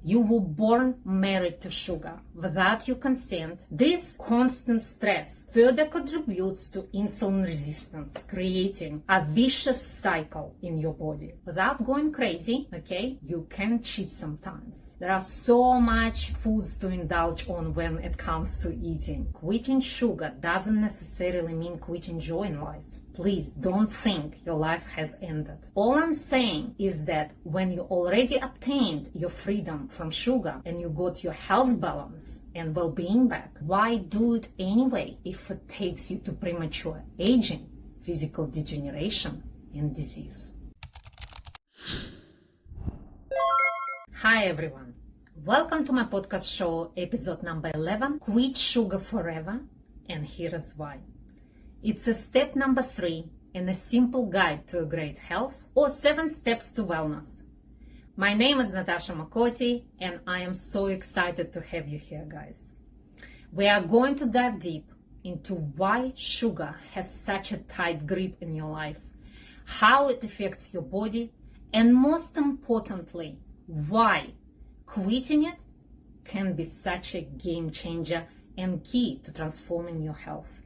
You were born married to sugar without your consent. This constant stress further contributes to insulin resistance, creating a vicious cycle in your body. Without going crazy, okay, you can cheat sometimes. There are so much foods to indulge on when it comes to eating. Quitting sugar doesn't necessarily mean quitting joy in life. Please don't think your life has ended. All I'm saying is that when you already obtained your freedom from sugar and you got your health balance and well-being back, why do it anyway if it takes you to premature aging, physical degeneration, and disease? Hi everyone. Welcome to my podcast show, episode number 11, Quit Sugar Forever, and here is why. It's a step number 3 in a simple guide to a great health, or 7 steps to wellness. My name is Natasha McCourtie and I am so excited to have you here, guys. We are going to dive deep into why sugar has such a tight grip in your life, how it affects your body, and most importantly, why quitting it can be such a game changer and key to transforming your health.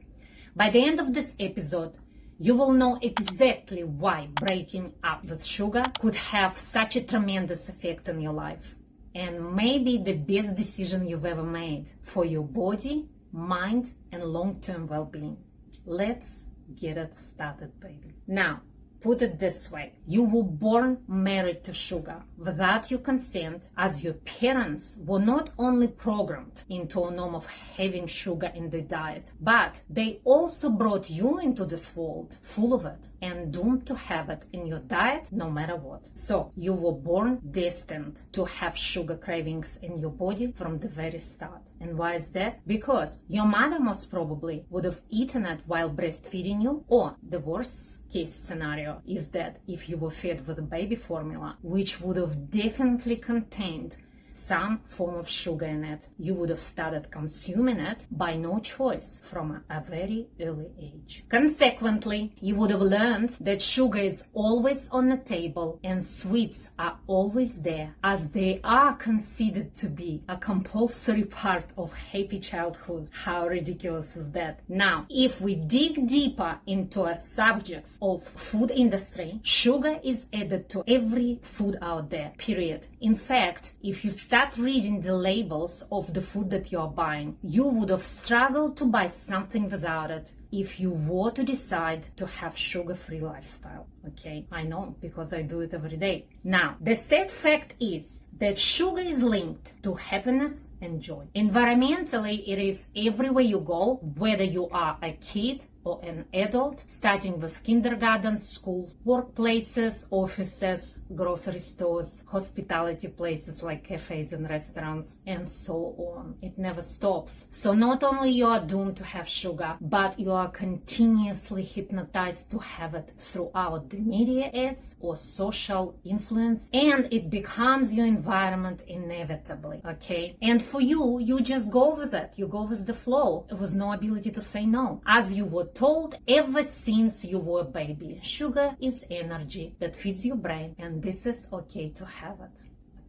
By the end of this episode, you will know exactly why breaking up with sugar could have such a tremendous effect on your life, and maybe the best decision you've ever made for your body, mind, and long-term well-being. Let's get it started, baby. Now, put it this way. You were born married to sugar without your consent, as your parents were not only programmed into a norm of having sugar in their diet, but they also brought you into this world full of it and doomed to have it in your diet no matter what. So you were born destined to have sugar cravings in your body from the very start. And why is that? Because your mother most probably would have eaten it while breastfeeding you, or the worst case scenario is that if you were fed with a baby formula, which would have definitely contained some form of sugar in it, you would have started consuming it by no choice from a very early age. Consequently, you would have learned that sugar is always on the table and sweets are always there, as they are considered to be a compulsory part of happy childhood. How ridiculous is that? Now, if we dig deeper into a subjects of food industry, sugar is added to every food out there, period. In fact, if you start reading the labels of the food that you're buying, you would have struggled to buy something without it if you were to decide to have sugar-free lifestyle. Okay, I know, because I do it every day. Now, the sad fact is that sugar is linked to happiness and joy. Environmentally, it is everywhere you go, whether you are a kid or an adult, starting with kindergarten, schools, workplaces, offices, grocery stores, hospitality places like cafes and restaurants, and so on. It never stops. So not only you are doomed to have sugar, but you are continuously hypnotized to have it throughout the media ads or social influence, and it becomes your environment inevitably, okay? And for you, you just go with it. You go with the flow with no ability to say no. As you were told ever since you were a baby, sugar is energy that feeds your brain, and this is okay to have it.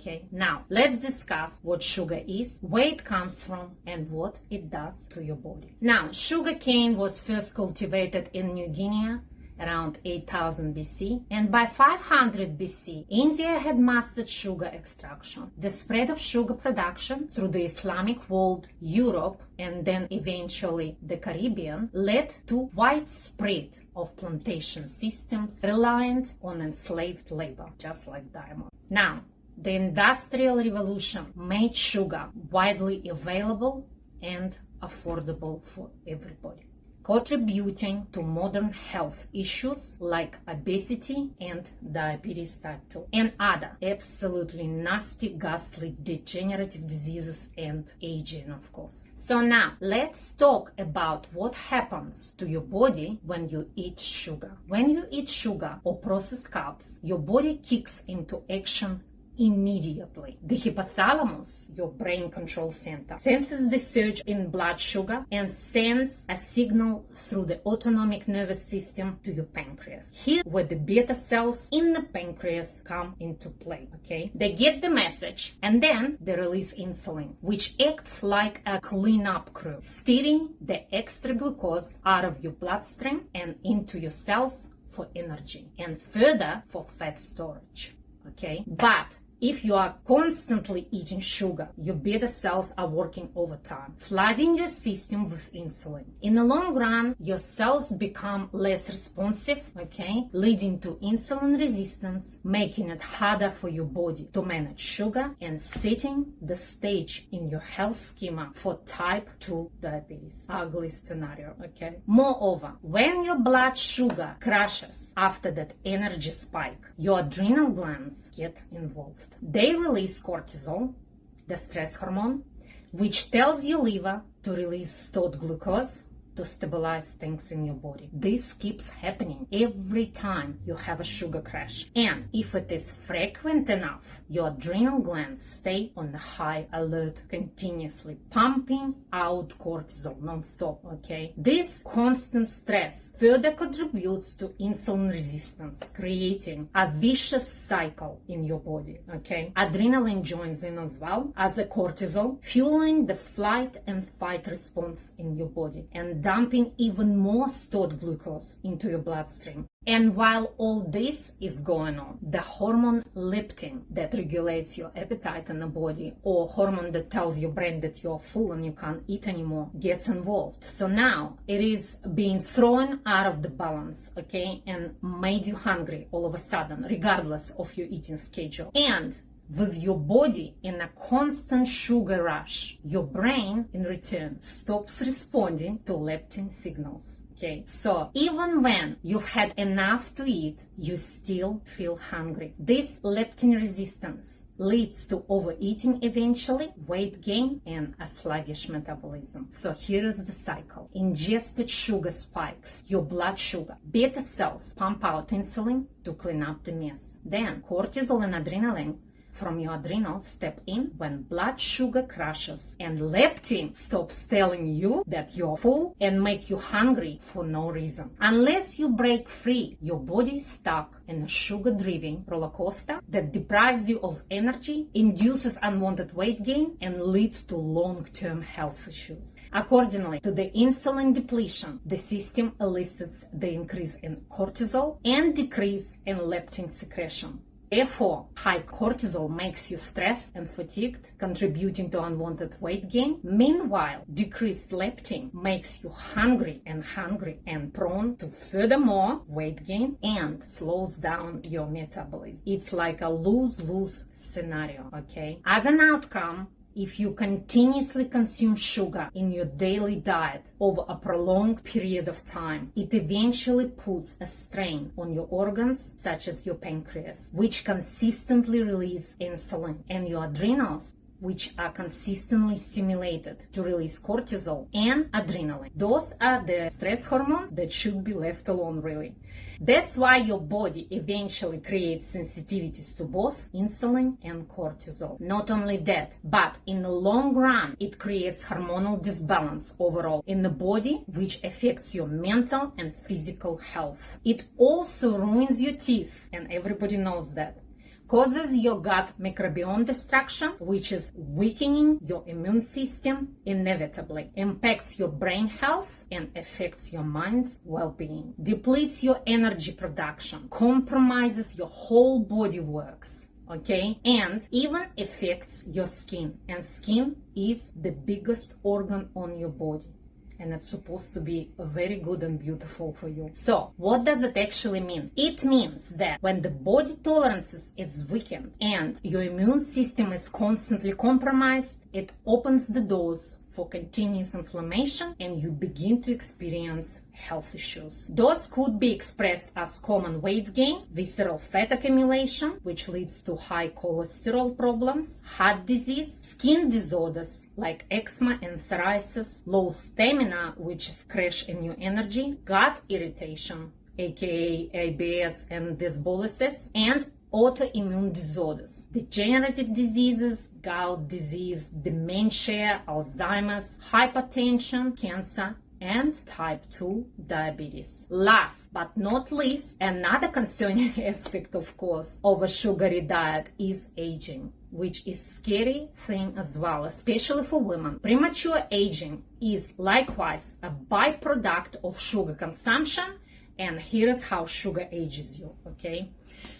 Okay, now let's discuss what sugar is, where it comes from, and what it does to your body. Now, sugarcane was first cultivated in New Guinea around 8000 BC, and by 500 BC, India had mastered sugar extraction. The spread of sugar production through the Islamic world, Europe, and then eventually the Caribbean led to widespread of plantation systems reliant on enslaved labor, just like diamond. Now, the Industrial Revolution made sugar widely available and affordable for everybody, contributing to modern health issues like obesity and diabetes type 2 and other absolutely nasty, ghastly, degenerative diseases and aging, of course. So now, let's talk about what happens to your body when you eat sugar. When you eat sugar or processed carbs, your body kicks into action immediately. The hypothalamus, your brain control center, senses the surge in blood sugar and sends a signal through the autonomic nervous system to your pancreas. Here, where the beta cells in the pancreas come into play, okay? They get the message and then they release insulin, which acts like a cleanup crew, steering the extra glucose out of your bloodstream and into your cells for energy and further for fat storage. Okay, but if you are constantly eating sugar, your beta cells are working overtime, flooding your system with insulin. In the long run, your cells become less responsive, okay, leading to insulin resistance, making it harder for your body to manage sugar and setting the stage in your health schema for type 2 diabetes. Ugly scenario, okay? Moreover, when your blood sugar crashes after that energy spike, your adrenal glands get involved. They release cortisol, the stress hormone, which tells your liver to release stored glucose to stabilize things in your body. This keeps happening every time you have a sugar crash. And if it is frequent enough, your adrenal glands stay on the high alert continuously, pumping out cortisol non-stop, okay? This constant stress further contributes to insulin resistance, creating a vicious cycle in your body, okay? Adrenaline joins in as well as a cortisol, fueling the flight and fight response in your body and dumping even more stored glucose into your bloodstream. And while all this is going on, the hormone leptin that regulates your appetite in the body, or hormone that tells your brain that you're full and you can't eat anymore, gets involved. So now it is being thrown out of the balance, okay, and made you hungry all of a sudden, regardless of your eating schedule. And with your body in a constant sugar rush, your brain in return stops responding to leptin signals. Okay, so even when you've had enough to eat, you still feel hungry. This leptin resistance leads to overeating eventually, weight gain, and a sluggish metabolism. So here is the cycle. Ingested sugar spikes your blood sugar. Beta cells pump out insulin to clean up the mess. Then cortisol and adrenaline from your adrenals step in when blood sugar crashes, and leptin stops telling you that you're full and make you hungry for no reason. Unless you break free, your body is stuck in a sugar-driven roller coaster that deprives you of energy, induces unwanted weight gain, and leads to long-term health issues. Accordingly to the insulin depletion, the system elicits the increase in cortisol and decrease in leptin secretion. Therefore, high cortisol makes you stressed and fatigued, contributing to unwanted weight gain. Meanwhile, decreased leptin makes you hungry and prone to furthermore weight gain and slows down your metabolism. It's like a lose-lose scenario, okay? As an outcome, if you continuously consume sugar in your daily diet over a prolonged period of time, it eventually puts a strain on your organs, such as your pancreas, which consistently release insulin, and your adrenals, which are consistently stimulated to release cortisol and adrenaline. Those are the stress hormones that should be left alone, really. That's why your body eventually creates sensitivities to both insulin and cortisol. Not only that, but in the long run, it creates hormonal disbalance overall in the body, which affects your mental and physical health. It also ruins your teeth, and everybody knows that. Causes your gut microbiome destruction, which is weakening your immune system inevitably, impacts your brain health, and affects your mind's well-being, depletes your energy production, compromises your whole body works, okay, and even affects your skin. And skin is the biggest organ on your body, and it's supposed to be very good and beautiful for you. So, what does it actually mean? It means that when the body tolerances is weakened and your immune system is constantly compromised, it opens the doors for continuous inflammation and you begin to experience health issues. Those could be expressed as common weight gain, visceral fat accumulation, which leads to high cholesterol problems, heart disease, skin disorders like eczema and psoriasis, low stamina, which is crash in your energy, gut irritation, aka IBS and dysbiosis, and autoimmune disorders, degenerative diseases, gout disease, dementia, Alzheimer's, hypertension, cancer, and type 2 diabetes. Last but not least, another concerning aspect, of course, of a sugary diet is aging, which is a scary thing as well, especially for women. Premature aging is likewise a byproduct of sugar consumption, and here's how sugar ages you, okay?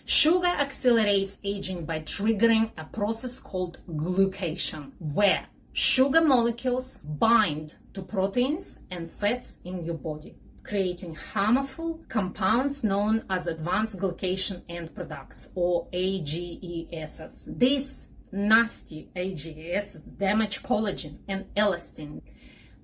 Sugar accelerates aging by triggering a process called glucation, where sugar molecules bind to proteins and fats in your body, creating harmful compounds known as advanced glycation end products, or AGEs. These nasty AGEs damage collagen and elastin.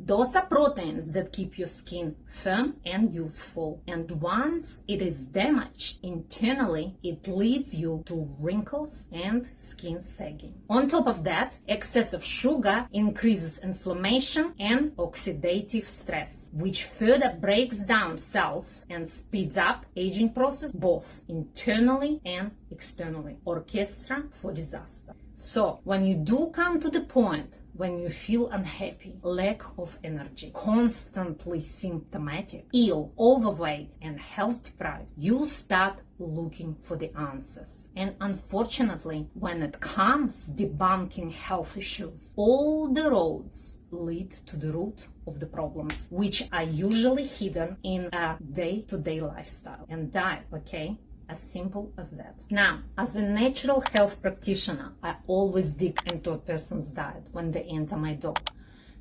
Those are proteins that keep your skin firm and useful. And once it is damaged internally, it leads you to wrinkles and skin sagging. On top of that, excessive sugar increases inflammation and oxidative stress, which further breaks down cells and speeds up aging process both internally and externally. Orchestra for disaster. So, when you do come to the point when you feel unhappy, lack of energy, constantly symptomatic, ill, overweight, and health deprived, you start looking for the answers. And unfortunately, when it comes debunking health issues, all the roads lead to the root of the problems, which are usually hidden in a day-to-day lifestyle and diet, okay? As simple as that. Now, as a natural health practitioner, I always dig into a person's diet when they enter my door.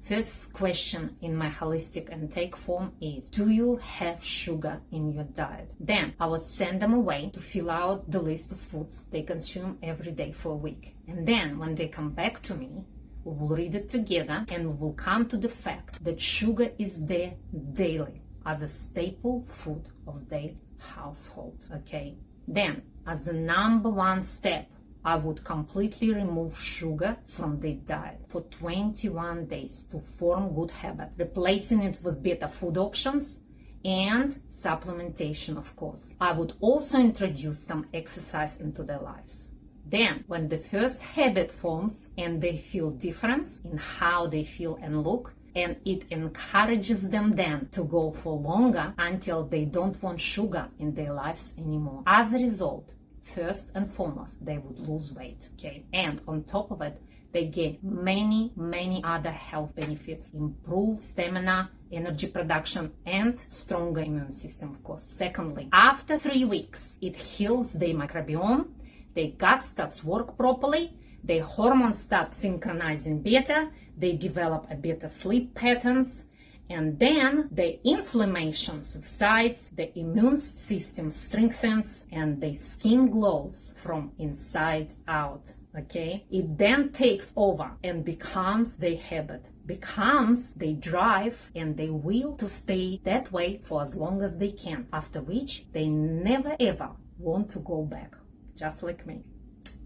First question in my holistic intake form is, do you have sugar in your diet? Then I would send them away to fill out the list of foods they consume every day for a week. And then when they come back to me, we will read it together and we will come to the fact that sugar is there daily as a staple food of their household, okay? Then, as the number one step, I would completely remove sugar from their diet for 21 days to form good habits, replacing it with better food options and supplementation, of course. I would also introduce some exercise into their lives. Then, when the first habit forms and they feel difference in how they feel and look, and it encourages them then to go for longer until they don't want sugar in their lives anymore. As a result, first and foremost, they would lose weight, okay? And on top of it, they gain many other health benefits, improve stamina, energy production, and stronger immune system, of course. Secondly, after 3 weeks, it heals their microbiome, their gut starts work properly, their hormones start synchronizing better, they develop a better sleep patterns, and then the inflammation subsides, the immune system strengthens, and the skin glows from inside out, okay? It then takes over and becomes their habit, becomes their drive and their will to stay that way for as long as they can, after which they never ever want to go back, just like me.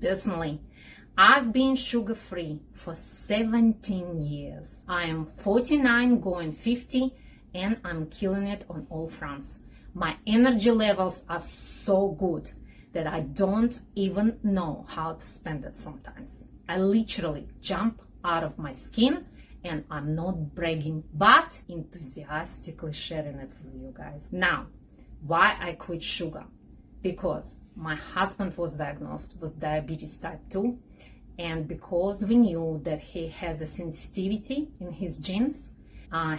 Personally, I've been sugar-free for 17 years. I am 49 going 50 and I'm killing it on all fronts. My energy levels are so good that I don't even know how to spend it sometimes. I literally jump out of my skin, and I'm not bragging, but enthusiastically sharing it with you guys. Now, why I quit sugar? Because my husband was diagnosed with diabetes type 2, and because we knew that he has a sensitivity in his genes,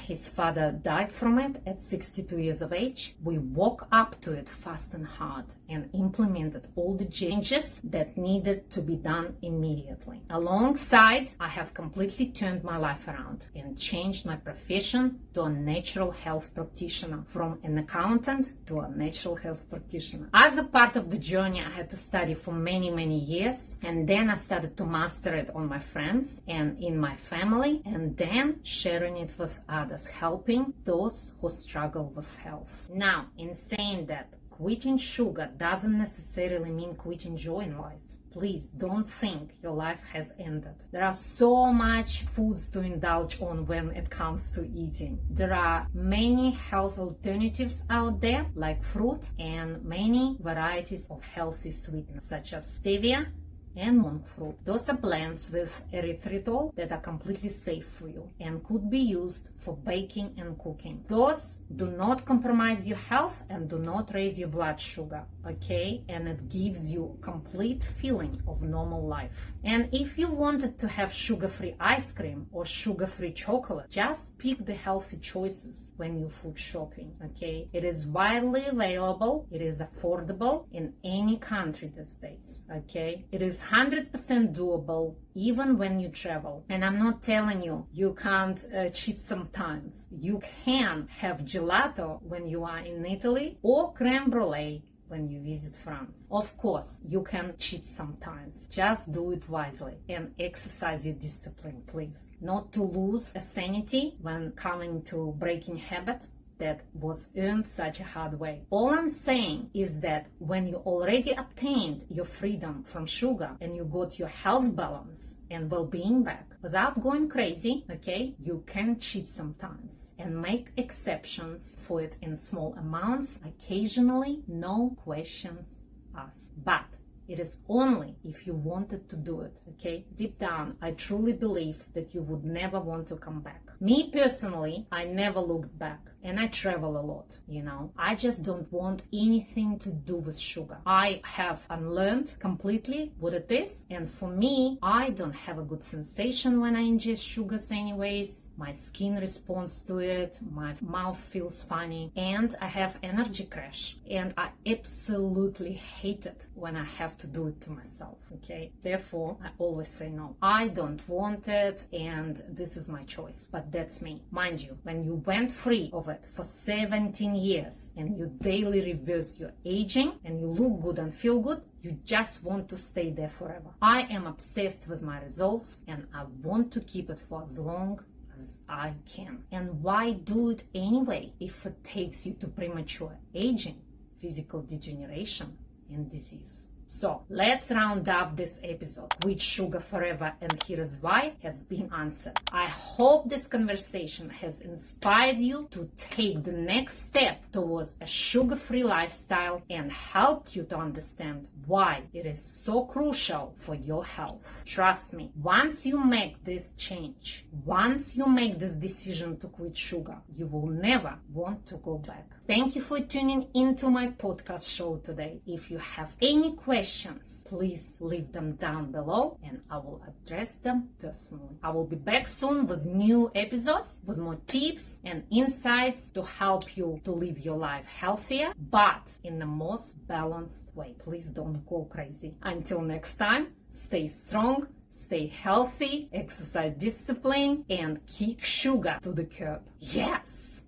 his father died from it at 62 years of age. We woke up to it fast and hard and implemented all the changes that needed to be done immediately. Alongside, I have completely turned my life around and changed my profession to a natural health practitioner, from an accountant to a natural health practitioner. As a part of the journey, I had to study for many years, and then I started to master it on my friends and in my family, and then sharing it with others, helping those who struggle with health. Now, in saying that, quitting sugar doesn't necessarily mean quitting joy in life. please don't think your life has ended. There are so much foods to indulge on when it comes to eating. There are many health alternatives out there, like fruit, and many varieties of healthy sweeteners such as stevia and monk fruit. Those are blends with erythritol that are completely safe for you and could be used for baking and cooking. Those do not compromise your health and do not raise your blood sugar, okay? And it gives you complete feeling of normal life. And if you wanted to have sugar-free ice cream or sugar-free chocolate, just pick the healthy choices when you food shopping, okay? It is widely available, it is affordable in any country these days, okay? It is 100% doable even when you travel. And I'm not telling you you can't cheat sometimes. You can have gelato when you are in Italy or creme brulee when you visit France. Of course, you can cheat sometimes. Just do it wisely and exercise your discipline, please. Not to lose a sanity when coming to breaking habit that was earned such a hard way. All I'm saying is that when you already obtained your freedom from sugar and you got your health balance and well-being back without going crazy, okay, you can cheat sometimes and make exceptions for it in small amounts, occasionally, no questions asked. But it is only if you wanted to do it, okay? Deep down, I truly believe that you would never want to come back. Me personally, I never looked back. And I travel a lot, you know. I just don't want anything to do with sugar. I have unlearned completely what it is. And for me, I don't have a good sensation when I ingest sugars anyways. My skin responds to it. My mouth feels funny. And I have energy crash. And I absolutely hate it when I have to do it to myself, okay? Therefore, I always say no. I don't want it, and this is my choice. But that's me. Mind you, when you went free of it for 17 years and you daily reverse your aging and you look good and feel good, you just want to stay there forever. I am obsessed with my results and I want to keep it for as long as I can. And why do it anyway if it takes you to premature aging, physical degeneration, and disease? So let's round up this episode. Quit sugar forever, and here is why has been answered. I hope this conversation has inspired you to take the next step towards a sugar-free lifestyle and helped you to understand why it is so crucial for your health. Trust me, once you make this change, once you make this decision to quit sugar, you will never want to go back. Thank you for tuning into my podcast show today. If you have any questions, please leave them down below and I will address them personally. I will be back soon with new episodes, with more tips and insights to help you to live your life healthier, but in the most balanced way. Please don't go crazy. Until next time, stay strong, stay healthy, exercise discipline, and kick sugar to the curb. Yes!